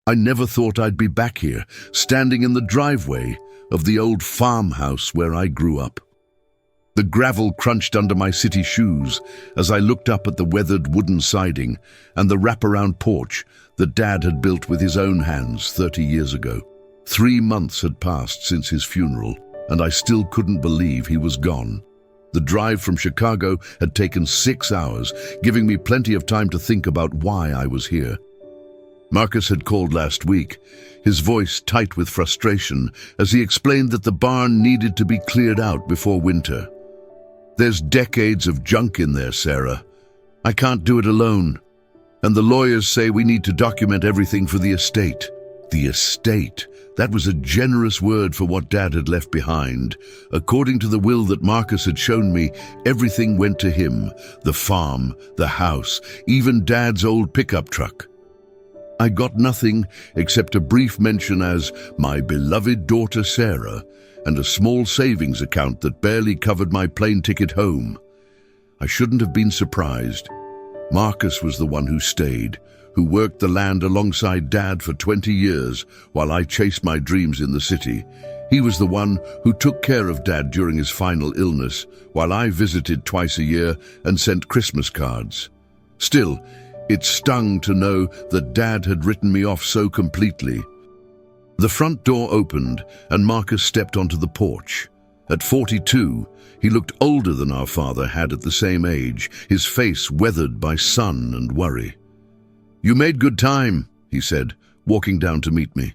I never thought I'd be back here, standing in the driveway of the old farmhouse where I grew up. The gravel crunched under my city shoes as I looked up at the weathered wooden siding and the wraparound porch that Dad had built with his own hands 30 years ago. 3 months had passed since his funeral, and I still couldn't believe he was gone. The drive from Chicago had taken 6 hours, giving me plenty of time to think about why I was here. Marcus had called last week, his voice tight with frustration as he explained that the barn needed to be cleared out before winter. "There's decades of junk in there, Sarah. I can't do it alone. And the lawyers say we need to document everything for the estate." The estate. That was a generous word for what Dad had left behind. According to the will that Marcus had shown me, everything went to him. The farm, the house, even Dad's old pickup truck. I got nothing except a brief mention as my beloved daughter Sarah and a small savings account that barely covered my plane ticket home. I shouldn't have been surprised. Marcus was the one who stayed, who worked the land alongside Dad for 20 years while I chased my dreams in the city. He was the one who took care of Dad during his final illness, while I visited twice a year and sent Christmas cards. Still, it stung to know that Dad had written me off so completely. The front door opened and Marcus stepped onto the porch. At 42, he looked older than our father had at the same age, his face weathered by sun and worry. "You made good time," he said, walking down to meet me.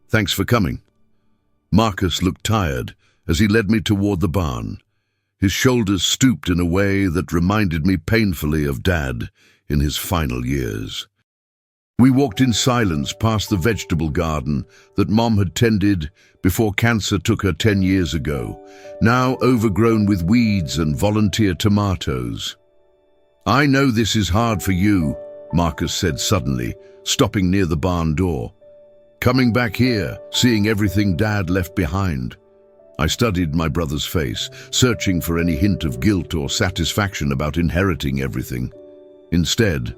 "Thanks for coming." Marcus looked tired as he led me toward the barn. His shoulders stooped in a way that reminded me painfully of Dad in his final years. We walked in silence past the vegetable garden that Mom had tended before cancer took her 10 years ago, now overgrown with weeds and volunteer tomatoes. "I know this is hard for you," Marcus said suddenly, stopping near the barn door. "Coming back here, seeing everything Dad left behind." I studied my brother's face, searching for any hint of guilt or satisfaction about inheriting everything. Instead,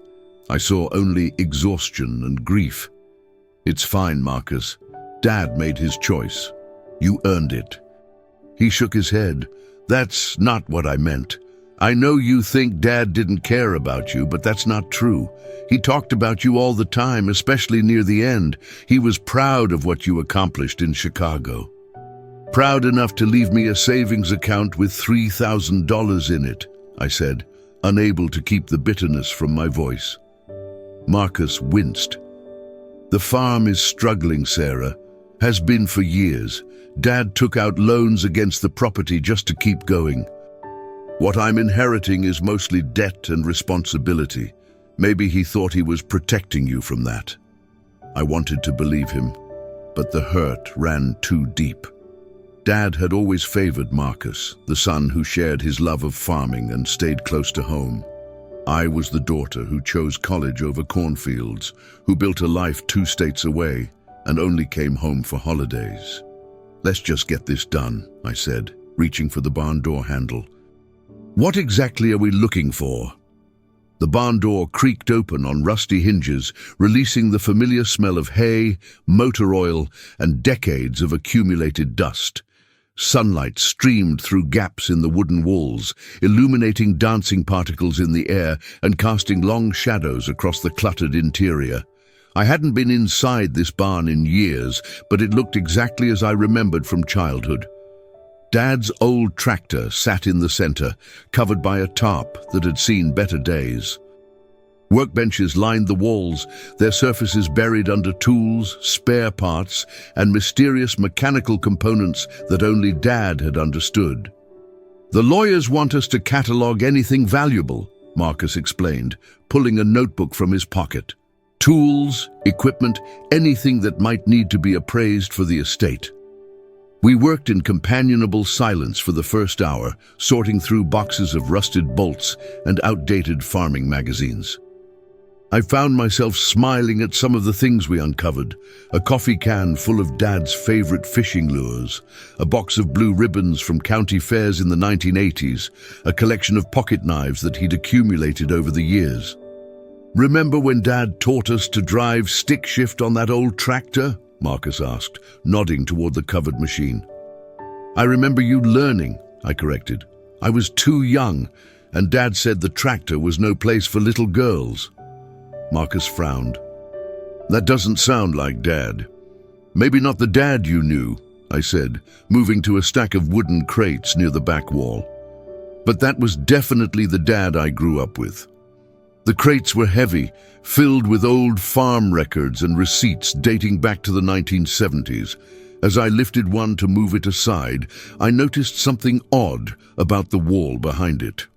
I saw only exhaustion and grief. "It's fine, Marcus. Dad made his choice. You earned it." He shook his head. "That's not what I meant. I know you think Dad didn't care about you, but that's not true. He talked about you all the time, especially near the end. He was proud of what you accomplished in Chicago. Proud enough to leave me a savings account with $3,000 in it," I said, unable to keep the bitterness from my voice. Marcus winced. "The farm is struggling, Sarah. Has been for years. Dad took out loans against the property just to keep going. What I'm inheriting is mostly debt and responsibility. Maybe he thought he was protecting you from that." I wanted to believe him, but the hurt ran too deep. Dad had always favored Marcus, the son who shared his love of farming and stayed close to home. I was the daughter who chose college over cornfields, who built a life 2 states away and only came home for holidays. "Let's just get this done," I said, reaching for the barn door handle. "What exactly are we looking for?" The barn door creaked open on rusty hinges, releasing the familiar smell of hay, motor oil, and decades of accumulated dust. Sunlight streamed through gaps in the wooden walls, illuminating dancing particles in the air and casting long shadows across the cluttered interior. I hadn't been inside this barn in years, but it looked exactly as I remembered from childhood. Dad's old tractor sat in the center, covered by a tarp that had seen better days. Workbenches lined the walls, their surfaces buried under tools, spare parts, and mysterious mechanical components that only Dad had understood. "The lawyers want us to catalog anything valuable," Marcus explained, pulling a notebook from his pocket. "Tools, equipment, anything that might need to be appraised for the estate." We worked in companionable silence for the first hour, sorting through boxes of rusted bolts and outdated farming magazines. I found myself smiling at some of the things we uncovered: a coffee can full of Dad's favorite fishing lures, a box of blue ribbons from county fairs in the 1980s, a collection of pocket knives that he'd accumulated over the years. "Remember when Dad taught us to drive stick shift on that old tractor?" Marcus asked, nodding toward the covered machine. "I remember you learning," I corrected. "I was too young, and Dad said the tractor was no place for little girls." Marcus frowned. "That doesn't sound like Dad." "Maybe not the Dad you knew," I said, moving to a stack of wooden crates near the back wall. "But that was definitely the Dad I grew up with." The crates were heavy, filled with old farm records and receipts dating back to the 1970s. As I lifted one to move it aside, I noticed something odd about the wall behind it.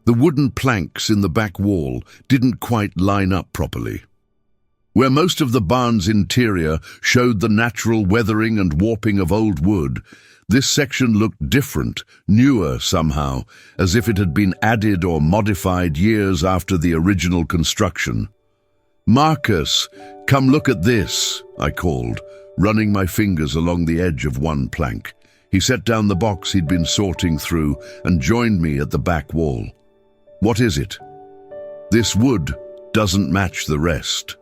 The wooden planks in the back wall didn't quite line up properly. Where most of the barn's interior showed the natural weathering and warping of old wood, this section looked different, newer somehow, as if it had been added or modified years after the original construction. "Marcus, come look at this," I called, running my fingers along the edge of one plank. He set down the box he'd been sorting through and joined me at the back wall. "What is it?" "This wood doesn't match the rest.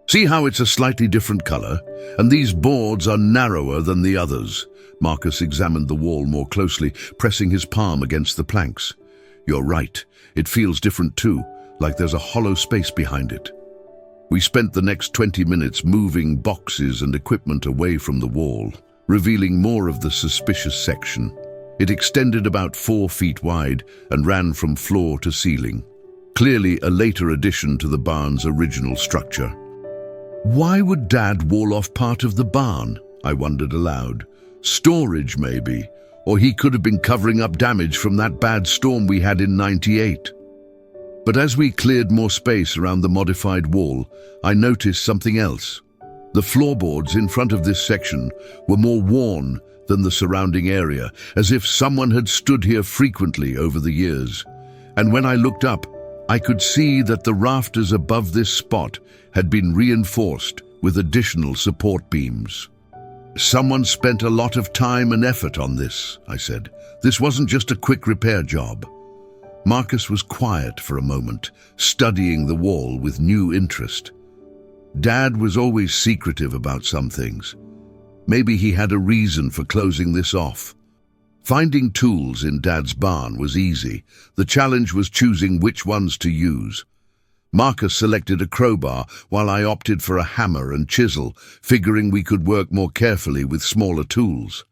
See how it's a slightly different color? And these boards are narrower than the others." Marcus examined the wall more closely, pressing his palm against the planks. "You're right. It feels different too, like there's a hollow space behind it." We spent the next 20 minutes moving boxes and equipment away from the wall, revealing more of the suspicious section. It extended about 4 feet wide and ran from floor to ceiling, clearly a later addition to the barn's original structure. Why would Dad wall off part of the barn? I wondered aloud. Storage, maybe, or he could have been covering up damage from that bad storm we had in '98. But as we cleared more space around the modified wall, I noticed something else. The floorboards in front of this section were more worn than the surrounding area, as if someone had stood here frequently over the years. And when I looked up, I could see that the rafters above this spot had been reinforced with additional support beams. "Someone spent a lot of time and effort on this," I said. "This wasn't just a quick repair job." Marcus was quiet for a moment, studying the wall with new interest. Dad was always secretive about some things. Maybe he had a reason for closing this off. Finding tools in Dad's barn was easy. The challenge was choosing which ones to use. Marcus selected a crowbar, while I opted for a hammer and chisel, figuring we could work more carefully with smaller tools.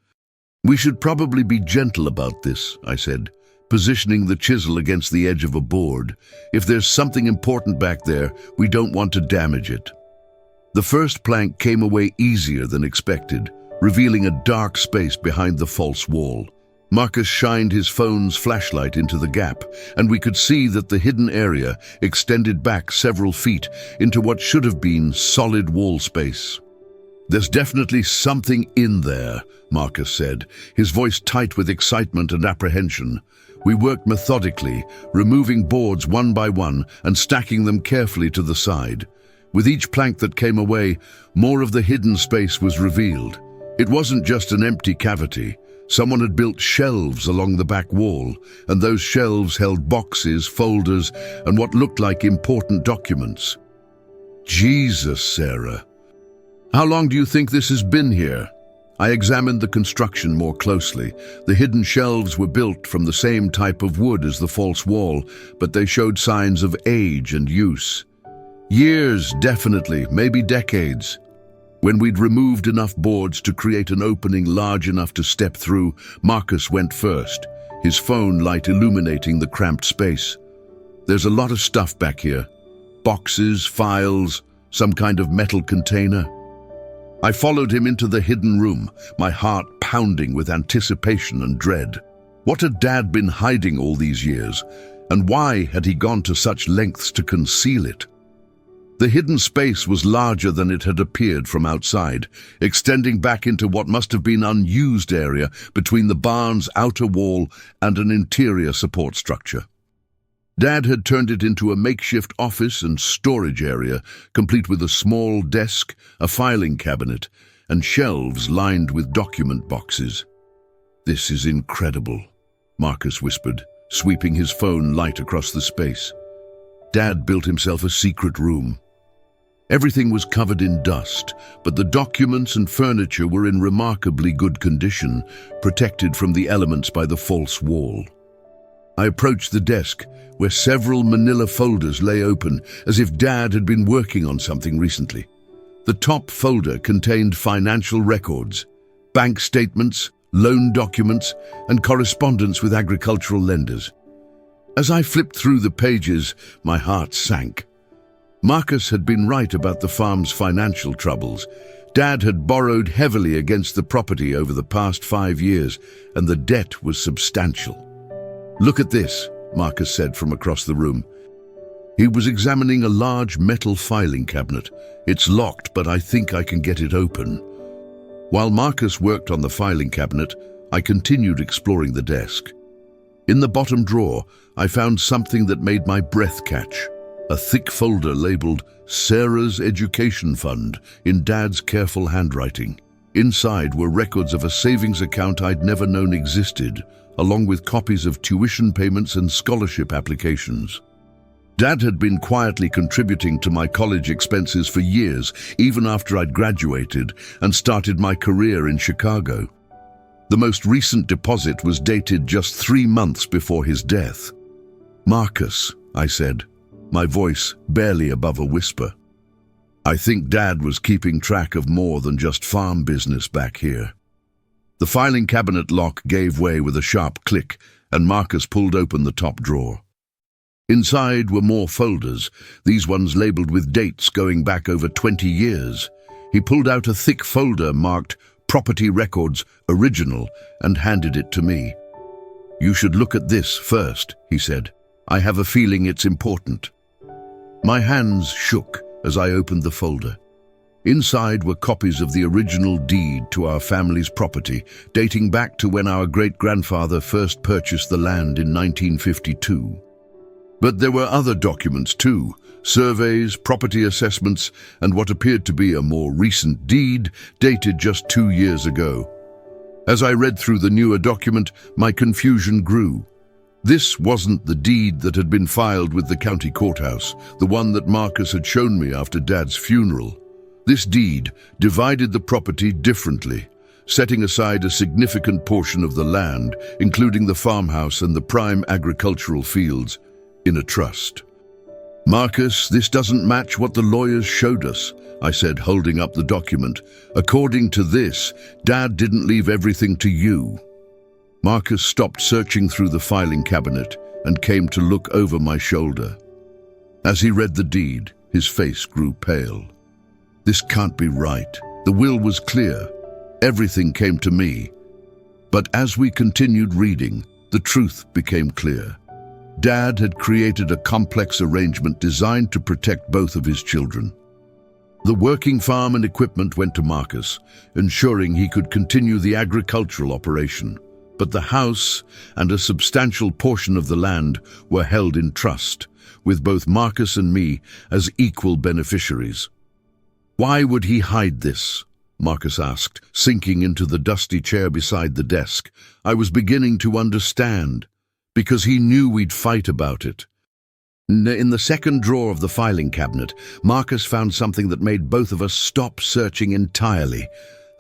"We should probably be gentle about this," I said, positioning the chisel against the edge of a board. "If there's something important back there, we don't want to damage it." The first plank came away easier than expected, revealing a dark space behind the false wall. Marcus shined his phone's flashlight into the gap, and we could see that the hidden area extended back several feet into what should have been solid wall space. "There's definitely something in there," Marcus said, his voice tight with excitement and apprehension. We worked methodically, removing boards one by one and stacking them carefully to the side. With each plank that came away, more of the hidden space was revealed. It wasn't just an empty cavity. Someone had built shelves along the back wall, and those shelves held boxes, folders, and what looked like important documents. "Jesus, Sarah. How long do you think this has been here?" I examined the construction more closely. The hidden shelves were built from the same type of wood as the false wall, but they showed signs of age and use. "Years, definitely, maybe decades." When we'd removed enough boards to create an opening large enough to step through, Marcus went first, his phone light illuminating the cramped space. "There's a lot of stuff back here. Boxes, files, some kind of metal container." I followed him into the hidden room, my heart pounding with anticipation and dread. What had Dad been hiding all these years, and why had he gone to such lengths to conceal it? The hidden space was larger than it had appeared from outside, extending back into what must have been an unused area between the barn's outer wall and an interior support structure. Dad had turned it into a makeshift office and storage area, complete with a small desk, a filing cabinet, and shelves lined with document boxes. "This is incredible," Marcus whispered, sweeping his phone light across the space. Dad built himself a secret room. Everything was covered in dust, but the documents and furniture were in remarkably good condition, protected from the elements by the false wall. I approached the desk, where several manila folders lay open, as if Dad had been working on something recently. The top folder contained financial records, bank statements, loan documents, and correspondence with agricultural lenders. As I flipped through the pages, my heart sank. Marcus had been right about the farm's financial troubles. Dad had borrowed heavily against the property over the past 5 years, and the debt was substantial. "Look at this," Marcus said from across the room. He was examining a large metal filing cabinet. "It's locked, but I think I can get it open." While Marcus worked on the filing cabinet, I continued exploring the desk. In the bottom drawer, I found something that made my breath catch. A thick folder labeled Sarah's Education Fund in Dad's careful handwriting. Inside were records of a savings account I'd never known existed, along with copies of tuition payments and scholarship applications. Dad had been quietly contributing to my college expenses for years, even after I'd graduated and started my career in Chicago. The most recent deposit was dated just 3 months before his death. "Marcus," I said, my voice barely above a whisper. "I think Dad was keeping track of more than just farm business back here." The filing cabinet lock gave way with a sharp click, and Marcus pulled open the top drawer. Inside were more folders, these ones labeled with dates going back over 20 years. He pulled out a thick folder marked Property Records Original and handed it to me. "You should look at this first," he said. "I have a feeling it's important." My hands shook as I opened the folder. Inside were copies of the original deed to our family's property, dating back to when our great-grandfather first purchased the land in 1952. But there were other documents too, surveys, property assessments, and what appeared to be a more recent deed dated just 2 years ago. As I read through the newer document, my confusion grew. This wasn't the deed that had been filed with the county courthouse, the one that Marcus had shown me after Dad's funeral. This deed divided the property differently, setting aside a significant portion of the land, including the farmhouse and the prime agricultural fields, in a trust. "Marcus, this doesn't match what the lawyers showed us," I said, holding up the document. "According to this, Dad didn't leave everything to you." Marcus stopped searching through the filing cabinet and came to look over my shoulder. As he read the deed, his face grew pale. "This can't be right. The will was clear. Everything came to me." But as we continued reading, the truth became clear. Dad had created a complex arrangement designed to protect both of his children. The working farm and equipment went to Marcus, ensuring he could continue the agricultural operation. But the house and a substantial portion of the land were held in trust, with both Marcus and me as equal beneficiaries. "Why would he hide this?" Marcus asked, sinking into the dusty chair beside the desk. I was beginning to understand. Because he knew we'd fight about it. In the second drawer of the filing cabinet, Marcus found something that made both of us stop searching entirely.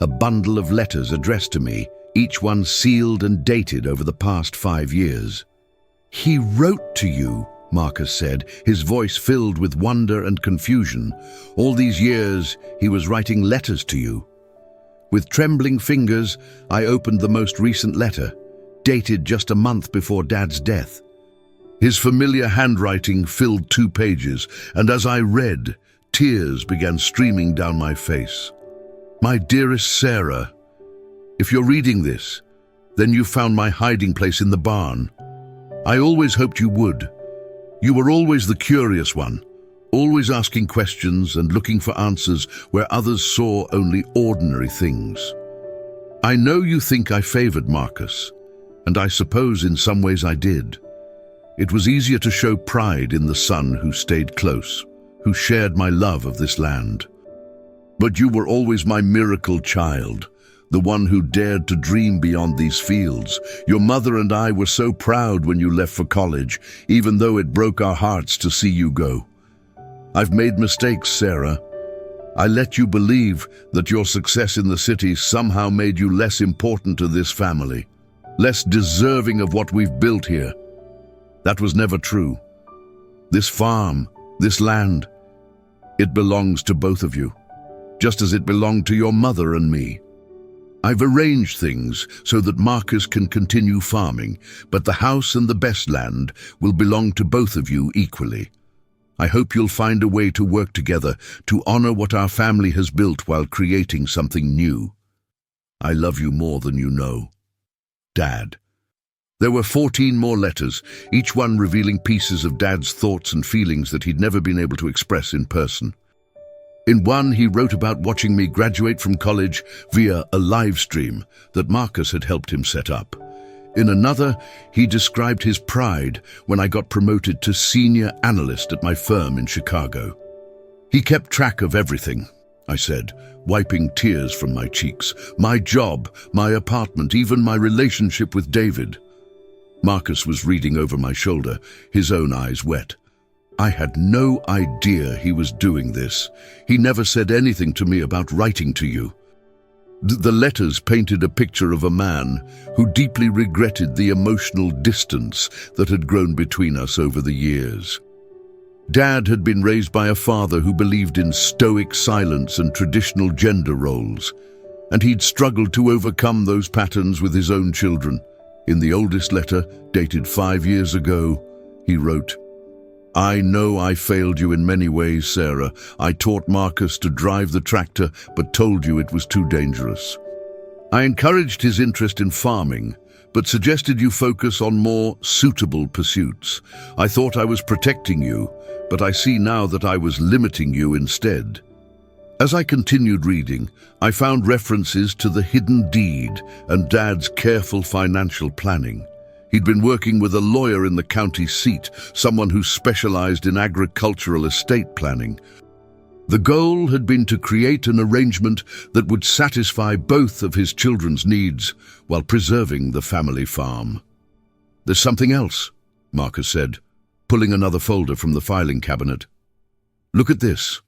A bundle of letters addressed to me, each one sealed and dated over the past 5 years. "He wrote to you," Marcus said, his voice filled with wonder and confusion. "All these years, he was writing letters to you." With trembling fingers, I opened the most recent letter, dated just a month before Dad's death. His familiar handwriting filled 2 pages, and as I read, tears began streaming down my face. "My dearest Sarah, if you're reading this, then you found my hiding place in the barn. I always hoped you would. You were always the curious one, always asking questions and looking for answers where others saw only ordinary things. I know you think I favored Marcus, and I suppose in some ways I did. It was easier to show pride in the son who stayed close, who shared my love of this land. But you were always my miracle child, the one who dared to dream beyond these fields. Your mother and I were so proud when you left for college, even though it broke our hearts to see you go. I've made mistakes, Sarah. I let you believe that your success in the city somehow made you less important to this family, less deserving of what we've built here. That was never true. This farm, this land, it belongs to both of you, just as it belonged to your mother and me. I've arranged things so that Marcus can continue farming, but the house and the best land will belong to both of you equally. I hope you'll find a way to work together to honor what our family has built while creating something new. I love you more than you know. Dad. There were 14 more letters, each one revealing pieces of Dad's thoughts and feelings that he'd never been able to express in person. In one, he wrote about watching me graduate from college via a live stream that Marcus had helped him set up. In another, he described his pride when I got promoted to senior analyst at my firm in Chicago. He kept track of everything, I said, wiping tears from my cheeks. My job, my apartment, even my relationship with David. Marcus was reading over my shoulder, his own eyes wet. I had no idea he was doing this. He never said anything to me about writing to you. The letters painted a picture of a man who deeply regretted the emotional distance that had grown between us over the years. Dad had been raised by a father who believed in stoic silence and traditional gender roles, and he'd struggled to overcome those patterns with his own children. In the oldest letter, dated 5 years ago, he wrote, I know I failed you in many ways, Sarah. I taught Marcus to drive the tractor, but told you it was too dangerous. I encouraged his interest in farming, but suggested you focus on more suitable pursuits. I thought I was protecting you, but I see now that I was limiting you instead. As I continued reading, I found references to the hidden deed and Dad's careful financial planning. He'd been working with a lawyer in the county seat, someone who specialized in agricultural estate planning. The goal had been to create an arrangement that would satisfy both of his children's needs while preserving the family farm. There's something else, Marcus said, pulling another folder from the filing cabinet. Look at this.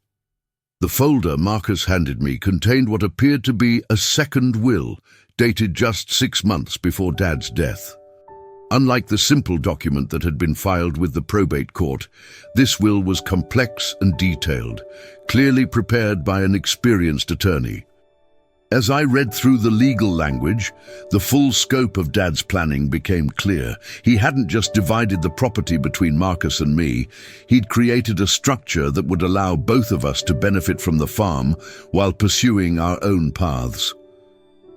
The folder Marcus handed me contained what appeared to be a second will, dated just 6 months before Dad's death. Unlike the simple document that had been filed with the probate court, this will was complex and detailed, clearly prepared by an experienced attorney. As I read through the legal language, the full scope of Dad's planning became clear. He hadn't just divided the property between Marcus and me, he'd created a structure that would allow both of us to benefit from the farm while pursuing our own paths.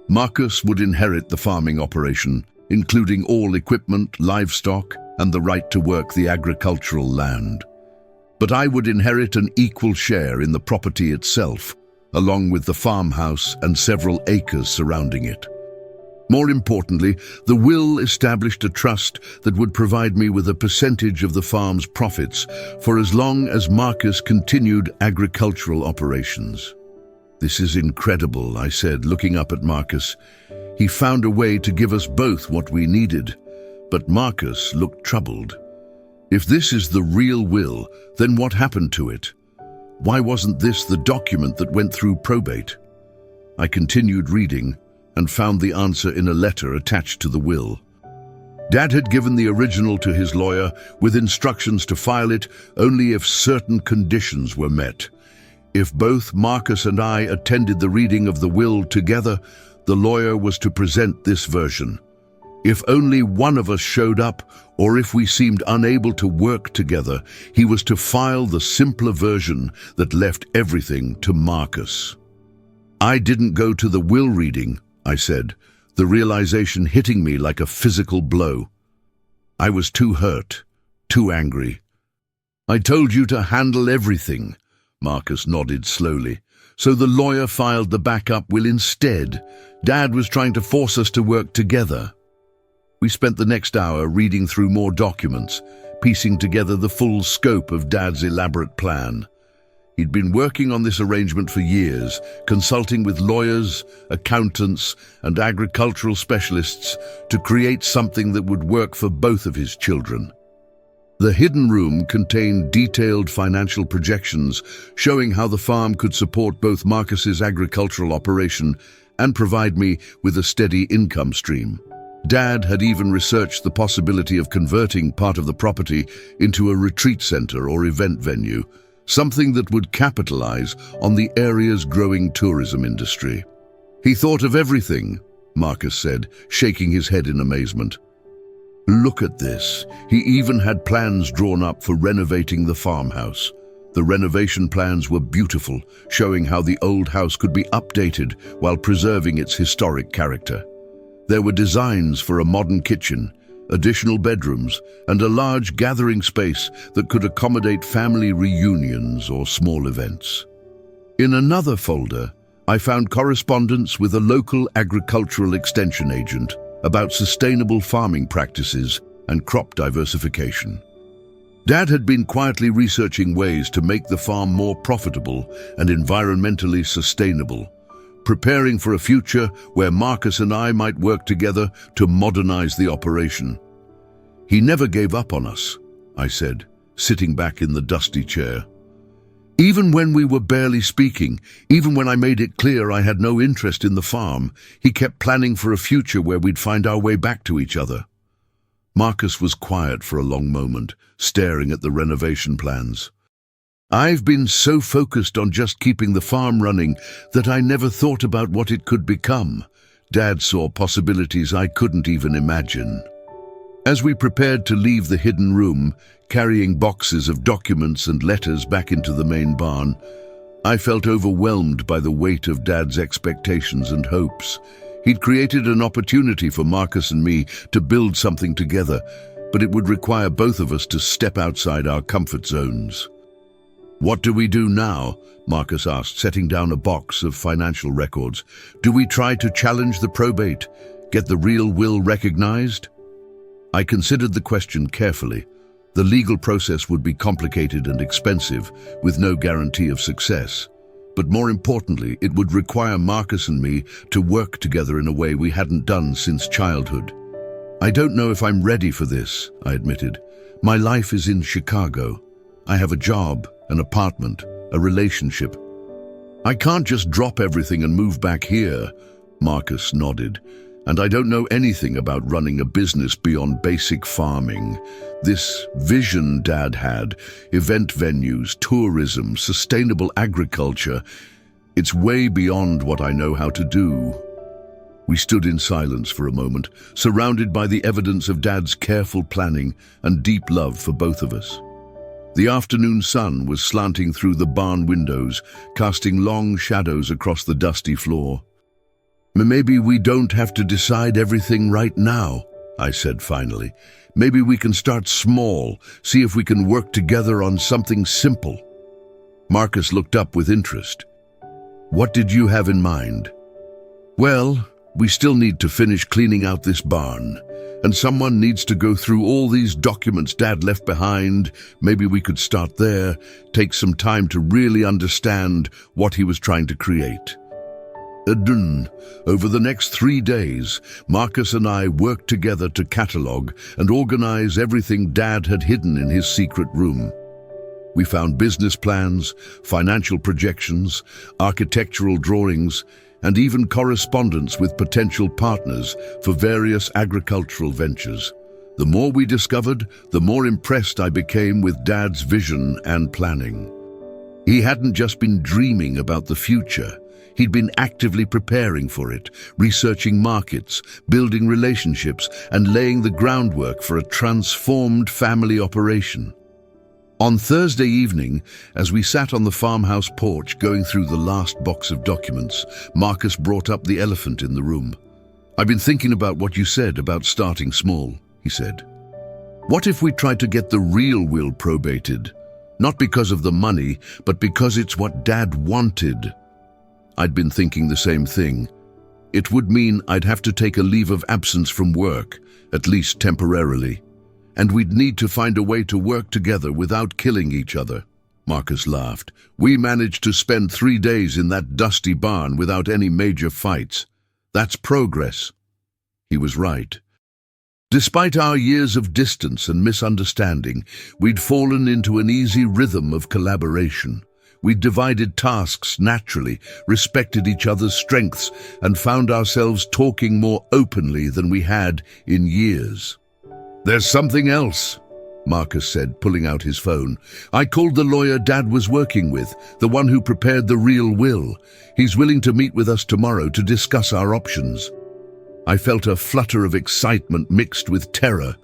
Marcus would inherit the farming operation, including all equipment, livestock, and the right to work the agricultural land. But I would inherit an equal share in the property itself, along with the farmhouse and several acres surrounding it. More importantly, the will established a trust that would provide me with a percentage of the farm's profits for as long as Marcus continued agricultural operations. This is incredible, I said, looking up at Marcus. He found a way to give us both what we needed, but Marcus looked troubled. If this is the real will, then what happened to it? Why wasn't this the document that went through probate? I continued reading and found the answer in a letter attached to the will. Dad had given the original to his lawyer with instructions to file it only if certain conditions were met. If both Marcus and I attended the reading of the will together, the lawyer was to present this version. If only one of us showed up, or if we seemed unable to work together, he was to file the simpler version that left everything to Marcus. I didn't go to the will reading, I said, the realization hitting me like a physical blow. I was too hurt, too angry. I told you to handle everything, Marcus nodded slowly. So the lawyer filed the backup will instead. Dad was trying to force us to work together. We spent the next hour reading through more documents, piecing together the full scope of Dad's elaborate plan. He'd been working on this arrangement for years, consulting with lawyers, accountants, and agricultural specialists to create something that would work for both of his children. The hidden room contained detailed financial projections showing how the farm could support both Marcus's agricultural operation and provide me with a steady income stream. Dad had even researched the possibility of converting part of the property into a retreat center or event venue, something that would capitalize on the area's growing tourism industry. He thought of everything, Marcus said, shaking his head in amazement. Look at this. He even had plans drawn up for renovating the farmhouse. The renovation plans were beautiful, showing how the old house could be updated while preserving its historic character. There were designs for a modern kitchen, additional bedrooms, and a large gathering space that could accommodate family reunions or small events. In another folder, I found correspondence with a local agricultural extension agent about sustainable farming practices and crop diversification. Dad had been quietly researching ways to make the farm more profitable and environmentally sustainable, preparing for a future where Marcus and I might work together to modernize the operation. He never gave up on us, I said, sitting back in the dusty chair. Even when we were barely speaking, even when I made it clear I had no interest in the farm, he kept planning for a future where we'd find our way back to each other. Marcus was quiet for a long moment, staring at the renovation plans. I've been so focused on just keeping the farm running that I never thought about what it could become. Dad saw possibilities I couldn't even imagine. As we prepared to leave the hidden room, carrying boxes of documents and letters back into the main barn, I felt overwhelmed by the weight of Dad's expectations and hopes. He'd created an opportunity for Marcus and me to build something together, but it would require both of us to step outside our comfort zones. What do we do now? Marcus asked, setting down a box of financial records. Do we try to challenge the probate, get the real will recognized? I considered the question carefully. The legal process would be complicated and expensive, with no guarantee of success. But more importantly, it would require Marcus and me to work together in a way we hadn't done since childhood. I don't know if I'm ready for this, I admitted. My life is in Chicago. I have a job, an apartment, a relationship. I can't just drop everything and move back here, Marcus nodded. And I don't know anything about running a business beyond basic farming. This vision Dad had, event venues, tourism, sustainable agriculture, it's way beyond what I know how to do. We stood in silence for a moment, surrounded by the evidence of Dad's careful planning and deep love for both of us. The afternoon sun was slanting through the barn windows, casting long shadows across the dusty floor. Maybe we don't have to decide everything right now, I said finally. Maybe we can start small, see if we can work together on something simple. Marcus looked up with interest. What did you have in mind? Well, we still need to finish cleaning out this barn, and someone needs to go through all these documents Dad left behind. Maybe we could start there, take some time to really understand what he was trying to create. Over the next 3 days, Marcus and I worked together to catalog and organize everything Dad had hidden in his secret room. We found business plans, financial projections, architectural drawings, and even correspondence with potential partners for various agricultural ventures. The more we discovered, the more impressed I became with Dad's vision and planning. He hadn't just been dreaming about the future. He'd been actively preparing for it, researching markets, building relationships, and laying the groundwork for a transformed family operation. On Thursday evening, as we sat on the farmhouse porch going through the last box of documents, Marcus brought up the elephant in the room. I've been thinking about what you said about starting small, he said. What if we tried to get the real will probated? Not because of the money, but because it's what Dad wanted. I'd been thinking the same thing. It would mean I'd have to take a leave of absence from work, at least temporarily, and we'd need to find a way to work together without killing each other. Marcus laughed. "We managed to spend 3 days in that dusty barn without any major fights. That's progress." He was right. Despite our years of distance and misunderstanding, we'd fallen into an easy rhythm of collaboration. We'd divided tasks naturally, respected each other's strengths, and found ourselves talking more openly than we had in years. "There's something else," Marcus said, pulling out his phone. "I called the lawyer Dad was working with, the one who prepared the real will. He's willing to meet with us tomorrow to discuss our options." I felt a flutter of excitement mixed with terror.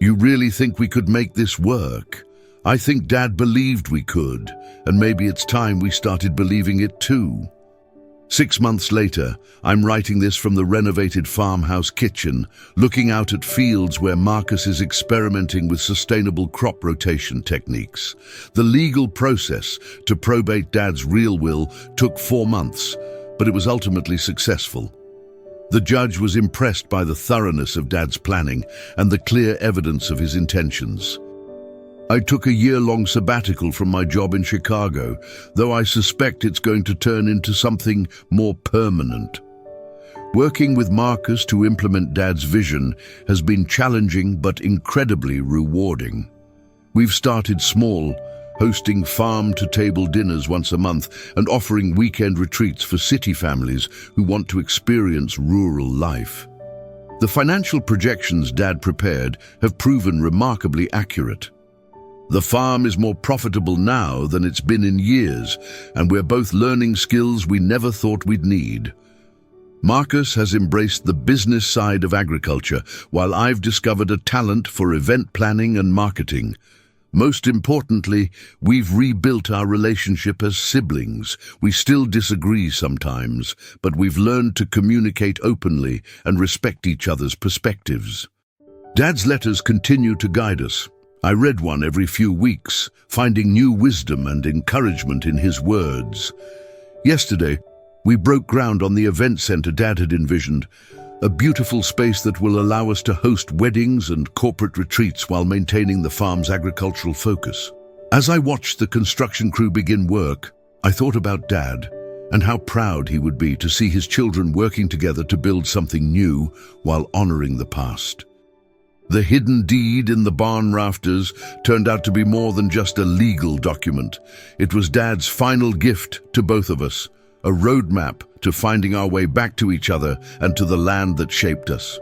"You really think we could make this work?" "I think Dad believed we could, and maybe it's time we started believing it too." 6 months later, I'm writing this from the renovated farmhouse kitchen, looking out at fields where Marcus is experimenting with sustainable crop rotation techniques. The legal process to probate Dad's real will took 4 months, but it was ultimately successful. The judge was impressed by the thoroughness of Dad's planning and the clear evidence of his intentions. I took a year-long sabbatical from my job in Chicago, though I suspect it's going to turn into something more permanent. Working with Marcus to implement Dad's vision has been challenging but incredibly rewarding. We've started small, hosting farm-to-table dinners once a month and offering weekend retreats for city families who want to experience rural life. The financial projections Dad prepared have proven remarkably accurate. The farm is more profitable now than it's been in years, and we're both learning skills we never thought we'd need. Marcus has embraced the business side of agriculture, while I've discovered a talent for event planning and marketing. Most importantly, we've rebuilt our relationship as siblings. We still disagree sometimes, but we've learned to communicate openly and respect each other's perspectives. Dad's letters continue to guide us. I read one every few weeks, finding new wisdom and encouragement in his words. Yesterday, we broke ground on the event center Dad had envisioned, a beautiful space that will allow us to host weddings and corporate retreats while maintaining the farm's agricultural focus. As I watched the construction crew begin work, I thought about Dad and how proud he would be to see his children working together to build something new while honoring the past. The hidden deed in the barn rafters turned out to be more than just a legal document. It was Dad's final gift to both of us, a roadmap to finding our way back to each other and to the land that shaped us.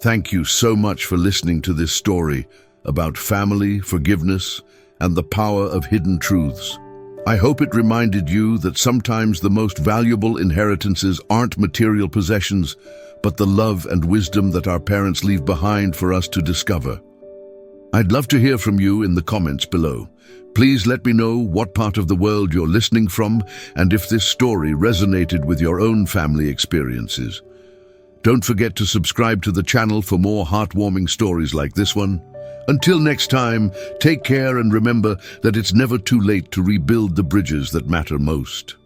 Thank you so much for listening to this story about family, forgiveness, and the power of hidden truths. I hope it reminded you that sometimes the most valuable inheritances aren't material possessions, but the love and wisdom that our parents leave behind for us to discover. I'd love to hear from you in the comments below. Please let me know what part of the world you're listening from and if this story resonated with your own family experiences. Don't forget to subscribe to the channel for more heartwarming stories like this one. Until next time, take care and remember that it's never too late to rebuild the bridges that matter most.